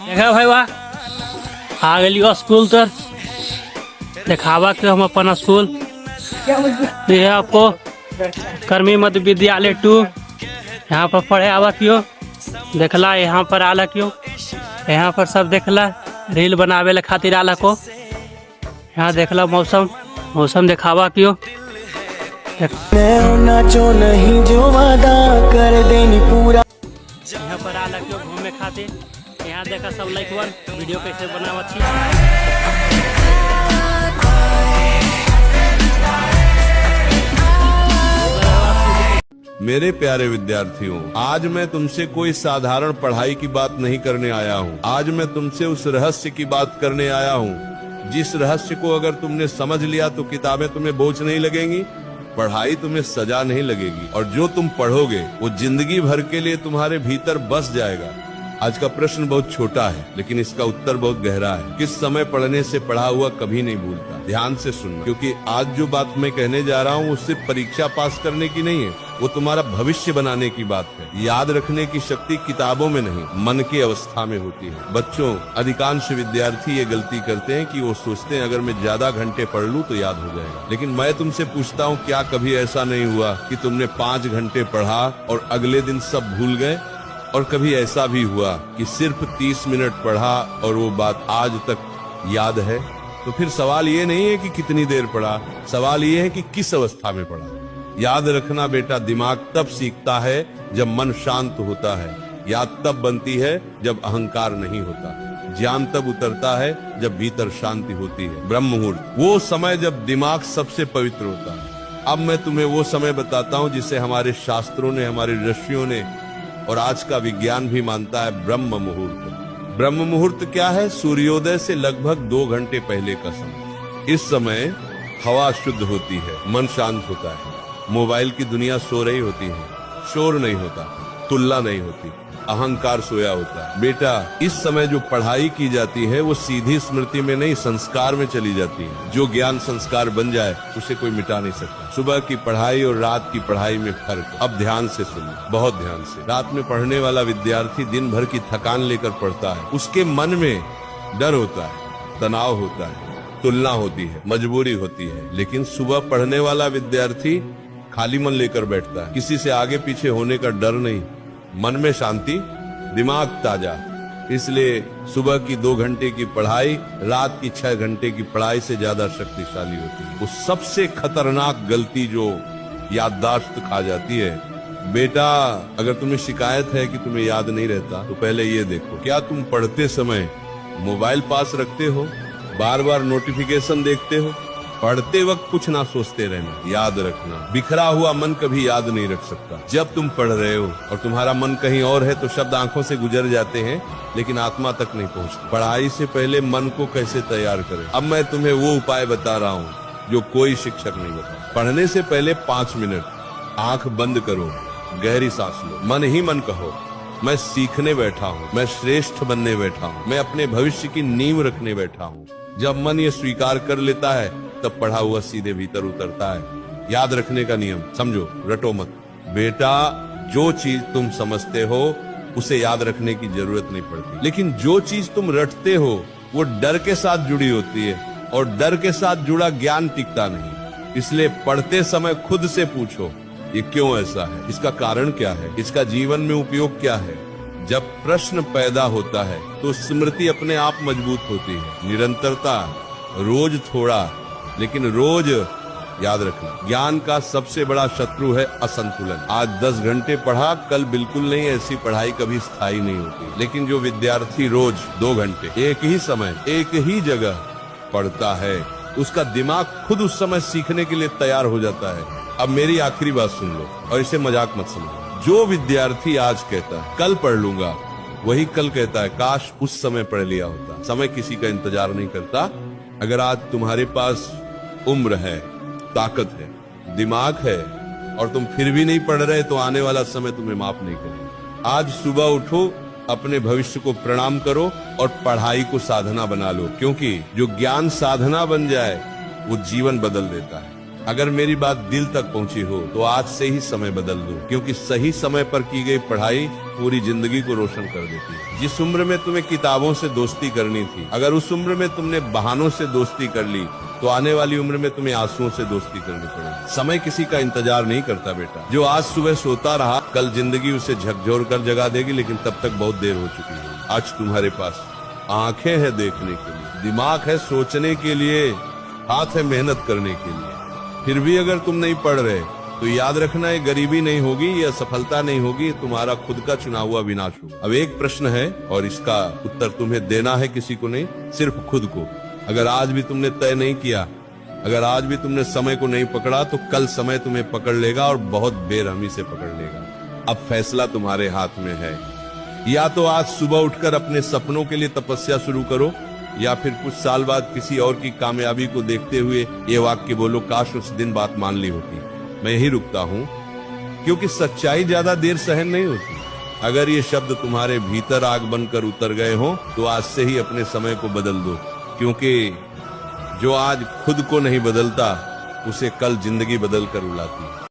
देखा भाई वाह आ गलियो स्कूल तर देखावा के हम अपन स्कूल ये आपको कर्मी मध्य विद्यालय 2 यहाँ पर पढ़े आवा क्यों देखला यहाँ पर आला क्यों यहाँ पर सब देखला रील बनावे ला खातिर आला को यहाँ देखला मौसम दिखावा क्यों नाचो नहीं जो वादा कर देनी पूरा यहाँ पर आला क्यों घूमे खातिर यहाँ देखा सब लाइक वीडियो कैसे बनावा छी। मेरे प्यारे विद्यार्थियों, आज मैं तुमसे कोई साधारण पढ़ाई की बात नहीं करने आया हूँ। आज मैं तुमसे उस रहस्य की बात करने आया हूँ जिस रहस्य को अगर तुमने समझ लिया तो किताबें तुम्हें बोझ नहीं लगेंगी, पढ़ाई तुम्हें सजा नहीं लगेगी और जो तुम पढ़ोगे वो जिंदगी भर के लिए तुम्हारे भीतर बस जाएगा। आज का प्रश्न बहुत छोटा है लेकिन इसका उत्तर बहुत गहरा है। किस समय पढ़ने से पढ़ा हुआ कभी नहीं भूलता। ध्यान से सुनना, क्योंकि आज जो बात मैं कहने जा रहा हूँ वो सिर्फ परीक्षा पास करने की नहीं है, वो तुम्हारा भविष्य बनाने की बात है। याद रखने की शक्ति किताबों में नहीं, मन की अवस्था में होती है। बच्चों, अधिकांश विद्यार्थी ये गलती करते हैं कि वो सोचते हैं अगर मैं ज्यादा घंटे पढ़ लूँ तो याद हो जाएगा। लेकिन मैं तुमसे पूछता हूँ, क्या कभी ऐसा नहीं हुआ कि तुमने 5 घंटे पढ़ा और अगले दिन सब भूल गए? और कभी ऐसा भी हुआ कि सिर्फ 30 मिनट पढ़ा और वो बात आज तक याद है? तो फिर सवाल ये नहीं है कि कितनी देर पढ़ा, सवाल ये है कि किस अवस्था में पढ़ा। याद रखना बेटा, दिमाग तब सीखता है जब मन शांत होता है। याद तब बनती है जब अहंकार नहीं होता। ज्ञान तब उतरता है जब भीतर शांति होती है। ब्रह्म मुहूर्त, वो समय जब दिमाग सबसे पवित्र होता है। अब मैं तुम्हें वो समय बताता हूँ जिसे हमारे शास्त्रों ने, हमारे ऋषियों ने और आज का विज्ञान भी मानता है, ब्रह्म मुहूर्त। ब्रह्म मुहूर्त क्या है? सूर्योदय से लगभग 2 घंटे पहले का समय। इस समय हवा शुद्ध होती है, मन शांत होता है, मोबाइल की दुनिया सो रही होती है, शोर नहीं होता, तुलना नहीं होती, अहंकार सोया होता है। बेटा, इस समय जो पढ़ाई की जाती है वो सीधी स्मृति में नहीं, संस्कार में चली जाती है। जो ज्ञान संस्कार बन जाए उसे कोई मिटा नहीं सकता। सुबह की पढ़ाई और रात की पढ़ाई में फर्क है। अब ध्यान से सुनो, बहुत ध्यान से। रात में पढ़ने वाला विद्यार्थी दिन भर की थकान लेकर पढ़ता है। उसके मन में डर होता है, तनाव होता है, तुलना होती है, मजबूरी होती है। लेकिन सुबह पढ़ने वाला विद्यार्थी खाली मन लेकर बैठता है, किसी से आगे पीछे होने का डर नहीं, मन में शांति, दिमाग ताजा। इसलिए सुबह की 2 घंटे की पढ़ाई रात की 6 घंटे की पढ़ाई से ज्यादा शक्तिशाली होती है। वो सबसे खतरनाक गलती जो याददाश्त खा जाती है। बेटा, अगर तुम्हें शिकायत है कि तुम्हें याद नहीं रहता तो पहले ये देखो, क्या तुम पढ़ते समय मोबाइल पास रखते हो, बार बार नोटिफिकेशन देखते हो? पढ़ते वक्त कुछ ना सोचते रहना। याद रखना, बिखरा हुआ मन कभी याद नहीं रख सकता। जब तुम पढ़ रहे हो और तुम्हारा मन कहीं और है तो शब्द आंखों से गुजर जाते हैं लेकिन आत्मा तक नहीं पहुंचते। पढ़ाई से पहले मन को कैसे तैयार करें, अब मैं तुम्हें वो उपाय बता रहा हूँ जो कोई शिक्षक नहीं बता। पढ़ने से पहले 5 मिनट आंख बंद करो, गहरी सांस लो, मन ही मन कहो, मैं सीखने बैठा हूँ, मैं श्रेष्ठ बनने बैठा हूँ, मैं अपने भविष्य की नींव रखने बैठा हूँ। जब मन ये स्वीकार कर लेता है तब पढ़ा हुआ सीधे भीतर उतरता है। याद रखने का नियम समझो, रटो मत। बेटा, जो चीज तुम समझते हो उसे याद रखने की जरूरत नहीं पड़ती, लेकिन जो चीज तुम रटते हो वो डर के साथ जुड़ी होती है और डर के साथ जुड़ा ज्ञान टिकता नहीं। इसलिए पढ़ते समय खुद से पूछो, ये क्यों ऐसा है, इसका कारण क्या है, इसका जीवन में उपयोग क्या है। जब प्रश्न पैदा होता है तो स्मृति अपने आप मजबूत होती है। निरंतरता, रोज थोड़ा लेकिन रोज याद रखना। ज्ञान का सबसे बड़ा शत्रु है असंतुलन। आज 10 घंटे पढ़ा, कल बिल्कुल नहीं, ऐसी पढ़ाई कभी स्थायी नहीं होती। लेकिन जो विद्यार्थी रोज 2 घंटे एक ही समय एक ही जगह पढ़ता है, उसका दिमाग खुद उस समय सीखने के लिए तैयार हो जाता है। अब मेरी आखिरी बात सुन लो और इसे मजाक मत समझो। जो विद्यार्थी आज कहता है कल पढ़ लूंगा, वही कल कहता है काश उस समय पढ़ लिया होता। समय किसी का इंतजार नहीं करता। अगर आज तुम्हारे पास उम्र है, ताकत है, दिमाग है और तुम फिर भी नहीं पढ़ रहे तो आने वाला समय तुम्हें माफ नहीं करेगा। आज सुबह उठो, अपने भविष्य को प्रणाम करो और पढ़ाई को साधना बना लो, क्योंकि जो ज्ञान साधना बन जाए वो जीवन बदल देता है। अगर मेरी बात दिल तक पहुंची हो तो आज से ही समय बदल दो, क्योंकि सही समय पर की गई पढ़ाई पूरी जिंदगी को रोशन कर देती है। जिस उम्र में तुम्हें किताबों से दोस्ती करनी थी, अगर उस उम्र में तुमने बहानों से दोस्ती कर ली तो आने वाली उम्र में तुम्हें आंसुओं से दोस्ती करनी पड़ेगी। समय किसी का इंतजार नहीं करता बेटा। जो आज सुबह सोता रहा, कल जिंदगी उसे झकझोर कर जगा देगी, लेकिन तब तक बहुत देर हो चुकी है। आज तुम्हारे पास आंखें हैं देखने के लिए, दिमाग है सोचने के लिए, हाथ है मेहनत करने के लिए। फिर भी अगर तुम नहीं पढ़ रहे तो याद रखना, ये गरीबी नहीं होगी, यह सफलता नहीं होगी, तुम्हारा खुद का चुना हुआ विनाश होगा। अब एक प्रश्न है और इसका उत्तर तुम्हें देना है, किसी को नहीं, सिर्फ खुद को। अगर आज भी तुमने तय नहीं किया, अगर आज भी तुमने समय को नहीं पकड़ा, तो कल समय तुम्हें पकड़ लेगा और बहुत बेरहमी से पकड़ लेगा। अब फैसला तुम्हारे हाथ में है। या तो आज सुबह उठकर अपने सपनों के लिए तपस्या शुरू करो, या फिर कुछ साल बाद किसी और की कामयाबी को देखते हुए ये वाक्य बोलो, काश उस दिन बात मान ली होती। मैं यही रुकता हूँ, क्योंकि सच्चाई ज्यादा देर सहन नहीं होती। अगर ये शब्द तुम्हारे भीतर आग बनकर उतर गए हो तो आज से ही अपने समय को बदल दो, क्योंकि जो आज खुद को नहीं बदलता उसे कल जिंदगी बदल कर रुलाती है।